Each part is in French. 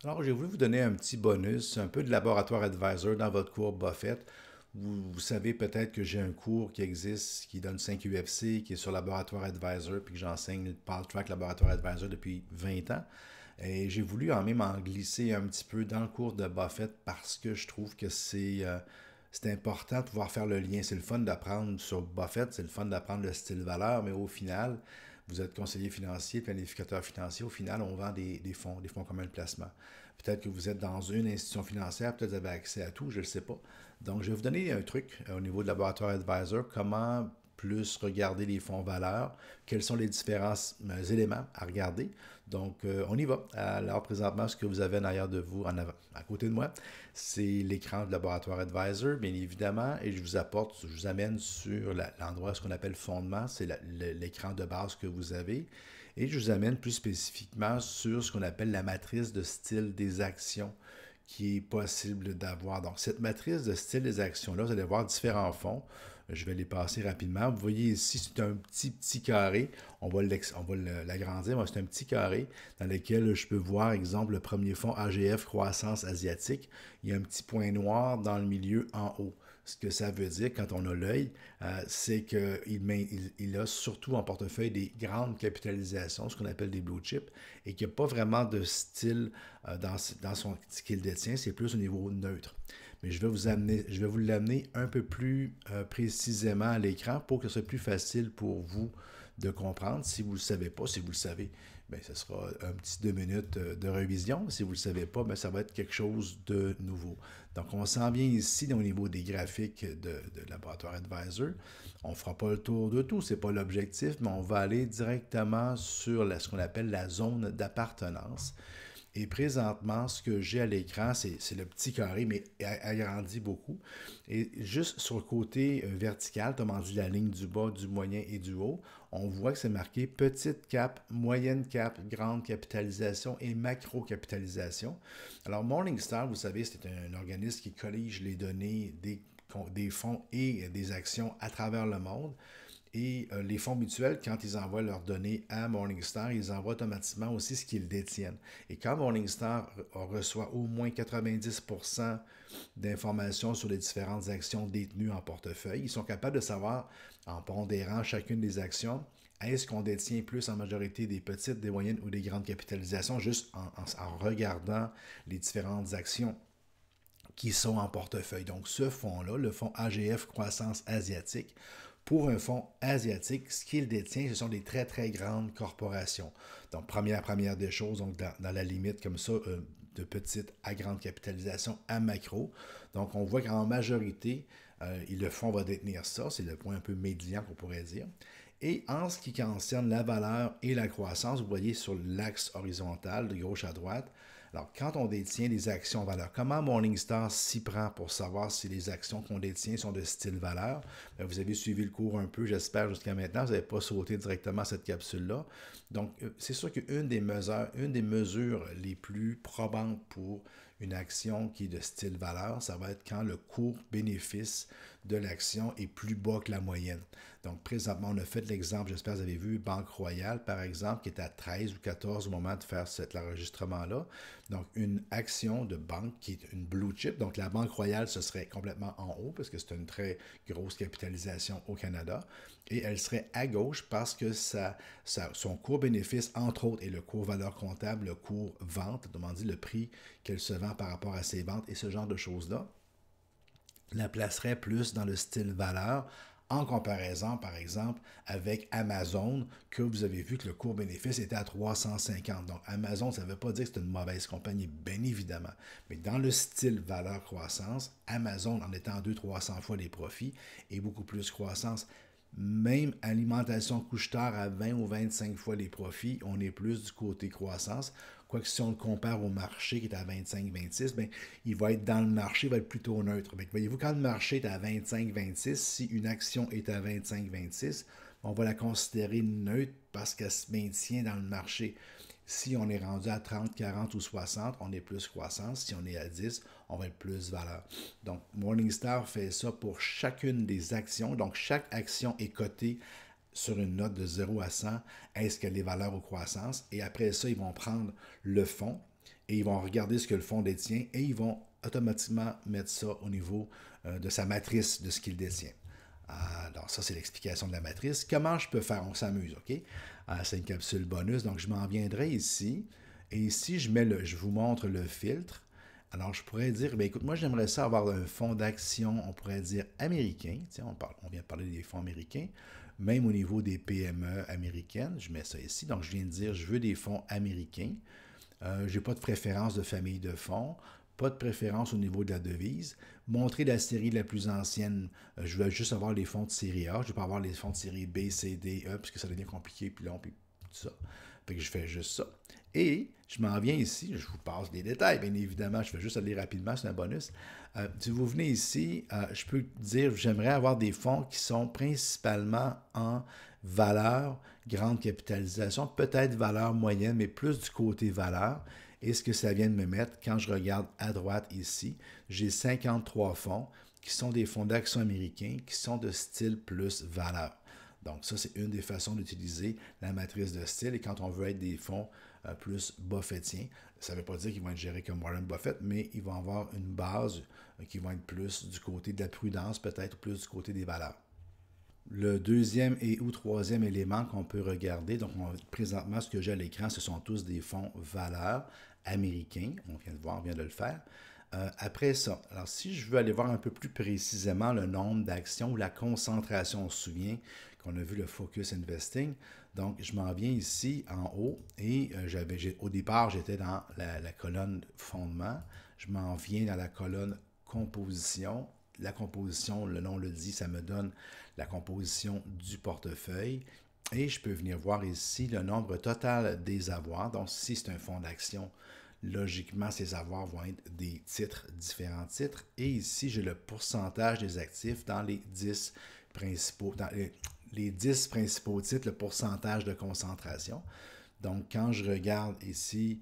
Alors, j'ai voulu vous donner un petit bonus, un peu de laboratoire advisor dans votre cours Buffett. Vous savez peut-être que j'ai un cours qui existe, qui donne 5 UFC, qui est sur Laboratoire Advisor, puis que j'enseigne le PalTrack Laboratoire Advisor depuis 20 ans. Et j'ai voulu en même en glisser un petit peu dans le cours de Buffett parce que je trouve que c'est important de pouvoir faire le lien. C'est le fun d'apprendre sur Buffett, c'est le fun d'apprendre le style valeur, mais au final, vous êtes conseiller financier, planificateur financier. Au final, on vend des fonds communs de placement. Peut-être que vous êtes dans une institution financière, peut-être que vous avez accès à tout, je ne le sais pas. Donc, je vais vous donner un truc au niveau de Laboratoire Advisor, comment plus regarder les fonds valeurs, quels sont les différents éléments à regarder. Donc, on y va. Alors, présentement, ce que vous avez en arrière de vous, en avant, à côté de moi, c'est l'écran de Laboratoire Advisor, bien évidemment, et je vous amène sur l'endroit, ce qu'on appelle fondement, c'est l'écran de base que vous avez, et je vous amène plus spécifiquement sur ce qu'on appelle la matrice de style des actions qui est possible d'avoir. Donc, cette matrice de style des actions-là, vous allez voir différents fonds. Je vais les passer rapidement. Vous voyez ici, c'est un petit carré. On va l'agrandir. C'est un petit carré dans lequel je peux voir, exemple, le premier fonds AGF Croissance Asiatique. Il y a un petit point noir dans le milieu en haut. Ce que ça veut dire quand on a l'œil, c'est qu'il a surtout en portefeuille des grandes capitalisations, ce qu'on appelle des blue chips, et qu'il n'y a pas vraiment de style dans ce qu'il détient, c'est plus au niveau neutre. Mais je vais vous l'amener un peu plus précisément à l'écran pour que ce soit plus facile pour vous de comprendre. Si vous ne le savez pas, si vous le savez, bien, ce sera un petit 2 minutes de révision. Si vous ne le savez pas, bien, ça va être quelque chose de nouveau. Donc, on s'en vient ici au niveau des graphiques de Laboratoire Advisor. On ne fera pas le tour de tout, ce n'est pas l'objectif, mais on va aller directement sur ce qu'on appelle la zone d'appartenance. Et présentement, ce que j'ai à l'écran, c'est le petit carré, mais agrandi beaucoup. Et juste sur le côté vertical, autrement dit la ligne du bas, du moyen et du haut, on voit que c'est marqué petite cap, moyenne cap, grande capitalisation et macro capitalisation. Alors Morningstar, vous savez, c'est un organisme qui collige les données des fonds et des actions à travers le monde. Et les fonds mutuels, quand ils envoient leurs données à Morningstar, ils envoient automatiquement aussi ce qu'ils détiennent. Et quand Morningstar reçoit au moins 90% d'informations sur les différentes actions détenues en portefeuille, ils sont capables de savoir, en pondérant chacune des actions, est-ce qu'on détient plus en majorité des petites, des moyennes ou des grandes capitalisations, juste en regardant les différentes actions qui sont en portefeuille. Donc, ce fonds-là, le fonds AGF Croissance Asiatique, pour un fonds asiatique, ce qu'il détient, ce sont des très, très grandes corporations. Donc, première des choses, donc dans la limite comme ça, de petite à grande capitalisation à macro. Donc, on voit qu'en majorité, le fonds va détenir ça. C'est le point un peu médian qu'on pourrait dire. Et en ce qui concerne la valeur et la croissance, vous voyez sur l'axe horizontal de gauche à droite, alors, quand on détient des actions valeur, comment Morningstar s'y prend pour savoir si les actions qu'on détient sont de style valeur? Bien, vous avez suivi le cours un peu, j'espère, jusqu'à maintenant. Vous n'avez pas sauté directement cette capsule-là. Donc, c'est sûr qu'une des mesures les plus probantes pour une action qui est de style valeur, ça va être quand le cours-bénéfice de l'action est plus bas que la moyenne. Donc, présentement, on a fait l'exemple, j'espère que vous avez vu, Banque Royale, par exemple, qui est à 13 ou 14 au moment de faire cet enregistrement-là. Donc, une action de banque qui est une blue chip. Donc, la Banque Royale, ce serait complètement en haut parce que c'est une très grosse capitalisation au Canada. Et elle serait à gauche parce que son cours-bénéfice, entre autres, est le cours valeur comptable, le cours vente, autrement dit, le prix qu'elle se vend par rapport à ses ventes et ce genre de choses-là, la placerait plus dans le style valeur en comparaison, par exemple, avec Amazon, que vous avez vu que le cours-bénéfice était à 350. Donc, Amazon, ça ne veut pas dire que c'est une mauvaise compagnie, bien évidemment. Mais dans le style valeur-croissance, Amazon, en étant 200-300 fois les profits, est beaucoup plus croissance. Même alimentation couche-tard à 20 ou 25 fois les profits, on est plus du côté croissance. Quoique si on le compare au marché qui est à 25-26, bien, il va être dans le marché, il va être plutôt neutre. Donc, voyez-vous, quand le marché est à 25-26, si une action est à 25-26, on va la considérer neutre parce qu'elle se maintient dans le marché. Si on est rendu à 30, 40 ou 60, on est plus croissance. Si on est à 10, on va être plus valeur. Donc, Morningstar fait ça pour chacune des actions. Donc, chaque action est cotée sur une note de 0 à 100. Est-ce qu'elle est valeur ou croissance? Et après ça, ils vont prendre le fonds et ils vont regarder ce que le fonds détient et ils vont automatiquement mettre ça au niveau de sa matrice de ce qu'il détient. Alors, ça, c'est l'explication de la matrice. Comment je peux faire? On s'amuse, OK? C'est une capsule bonus, donc je m'en viendrai ici. Et ici, je vous montre le filtre. Alors, je pourrais dire, bien, écoute, moi, j'aimerais ça avoir un fonds d'action, on pourrait dire américain. Tiens, on vient de parler des fonds américains. Même au niveau des PME américaines, je mets ça ici. Donc, je viens de dire, je veux des fonds américains. Je n'ai pas de préférence de famille de fonds, pas de préférence au niveau de la devise. Montrer la série la plus ancienne, je veux juste avoir les fonds de série A, je ne veux pas avoir les fonds de série B, C, D, E, parce que ça devient compliqué, puis long, puis tout ça. Fait que je fais juste ça. Et je m'en viens ici, je vous passe les détails, bien évidemment, je vais juste aller rapidement, c'est un bonus. Si vous venez ici, je peux dire, j'aimerais avoir des fonds qui sont principalement en valeur, grande capitalisation, peut-être valeur moyenne, mais plus du côté valeur. Et ce que ça vient de me mettre, quand je regarde à droite ici, j'ai 53 fonds qui sont des fonds d'action américains qui sont de style plus valeur. Donc ça, c'est une des façons d'utiliser la matrice de style. Et quand on veut être des fonds plus buffettiens, ça ne veut pas dire qu'ils vont être gérés comme Warren Buffett, mais ils vont avoir une base qui va être plus du côté de la prudence, peut-être plus du côté des valeurs. Le deuxième et ou troisième élément qu'on peut regarder, donc présentement ce que j'ai à l'écran, ce sont tous des fonds valeurs américains, on vient de voir, on vient de le faire. Après ça, alors si je veux aller voir un peu plus précisément le nombre d'actions ou la concentration, on se souvient qu'on a vu le Focus Investing, donc je m'en viens ici en haut et au départ j'étais dans la colonne fondement, je m'en viens dans la colonne composition. La composition, le nom le dit, ça me donne la composition du portefeuille. Et je peux venir voir ici le nombre total des avoirs. Donc, si c'est un fonds d'action, logiquement, ces avoirs vont être des titres, différents titres. Et ici, j'ai le pourcentage des actifs dans les 10 principaux, les 10 principaux titres, le pourcentage de concentration. Donc, quand je regarde ici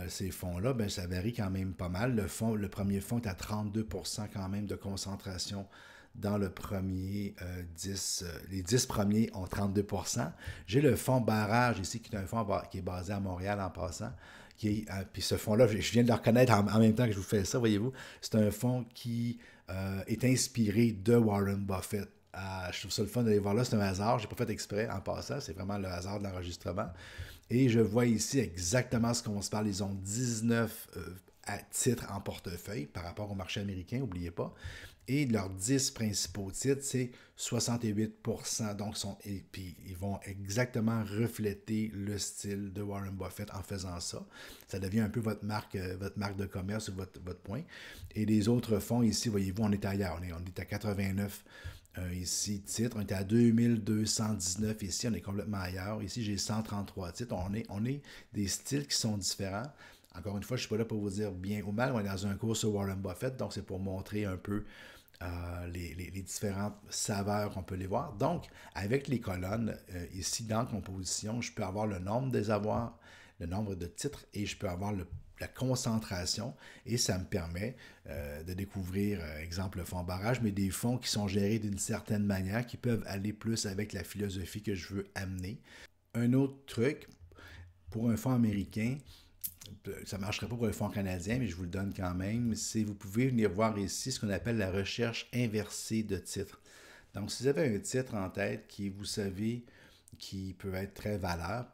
ces fonds-là, ben, ça varie quand même pas mal. Le premier fonds est à 32% quand même de concentration dans le premier 10. Les 10 premiers ont 32%. J'ai le fonds barrage ici, qui est un fonds qui est basé à Montréal en passant. Puis ce fonds-là, je viens de le reconnaître en même temps que je vous fais ça, voyez-vous. C'est un fonds qui est inspiré de Warren Buffett. Je trouve ça le fun d'aller voir là, c'est un hasard, je n'ai pas fait exprès en passant, c'est vraiment le hasard de l'enregistrement. Et je vois ici exactement ce qu'on se parle, ils ont 19 titres en portefeuille par rapport au marché américain, n'oubliez pas. Et leurs 10 principaux titres, c'est 68%. Donc, puis ils vont exactement refléter le style de Warren Buffett en faisant ça. Ça devient un peu votre marque de commerce ou votre point. Et les autres fonds ici, voyez-vous, on est ailleurs. On est à 89 ici, titres. On est à 2219 ici, on est complètement ailleurs. Ici, j'ai 133 titres. On est des styles qui sont différents. Encore une fois, je ne suis pas là pour vous dire bien ou mal. On est dans un cours sur Warren Buffett, donc c'est pour montrer un peu les différentes saveurs qu'on peut les voir. Donc, avec les colonnes, ici dans composition, je peux avoir le nombre des avoirs, le nombre de titres et je peux avoir la concentration et ça me permet de découvrir, exemple, le fonds barrage, mais des fonds qui sont gérés d'une certaine manière, qui peuvent aller plus avec la philosophie que je veux amener. Un autre truc, pour un fonds américain, ça ne marcherait pas pour le fonds canadien, mais je vous le donne quand même, c'est vous pouvez venir voir ici ce qu'on appelle la recherche inversée de titres. Donc, si vous avez un titre en tête qui, vous savez, qui peut être très valeur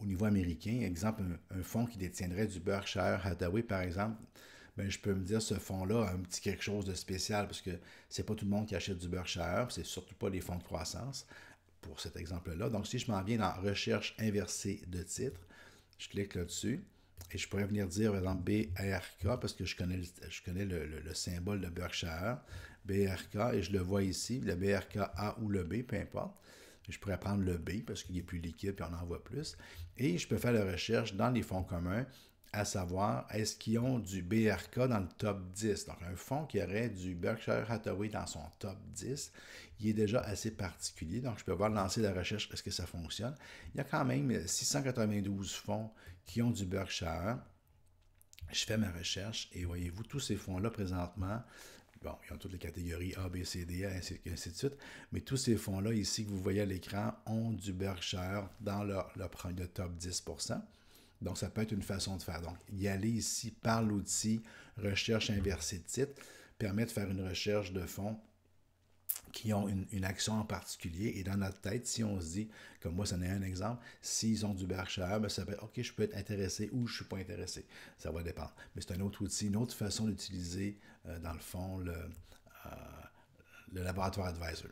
au niveau américain, exemple, un fonds qui détiendrait du Berkshire Hathaway, par exemple, ben, je peux me dire ce fonds-là a un petit quelque chose de spécial parce que c'est pas tout le monde qui achète du Berkshire, c'est surtout pas les fonds de croissance pour cet exemple-là. Donc, si je m'en viens dans recherche inversée de titres, je clique là-dessus. Et je pourrais venir dire, par exemple, BRK, parce que je connais le symbole de Berkshire, BRK, et je le vois ici, le BRK A ou le B, peu importe. Je pourrais prendre le B parce qu'il est plus liquide et on en voit plus. Et je peux faire la recherche dans les fonds communs, à savoir, est-ce qu'ils ont du BRK dans le top 10? Donc, un fonds qui aurait du Berkshire Hathaway dans son top 10, il est déjà assez particulier. Donc, je peux voir lancer la recherche, est-ce que ça fonctionne? Il y a quand même 692 fonds qui ont du Berkshire. Je fais ma recherche et voyez-vous, tous ces fonds-là, présentement, bon, ils ont toutes les catégories A, B, C, D, ainsi de suite, mais tous ces fonds-là, ici, que vous voyez à l'écran, ont du Berkshire dans le top 10%. Donc, ça peut être une façon de faire. Donc, y aller ici par l'outil recherche inversée de titre permet de faire une recherche de fonds qui ont une action en particulier. Et dans notre tête, si on se dit, comme moi, ça n'est un exemple, s'ils ont du Berkshire, ben ça peut être, OK, je peux être intéressé ou je ne suis pas intéressé. Ça va dépendre. Mais c'est un autre outil, une autre façon d'utiliser, dans le fond, le laboratoire advisor.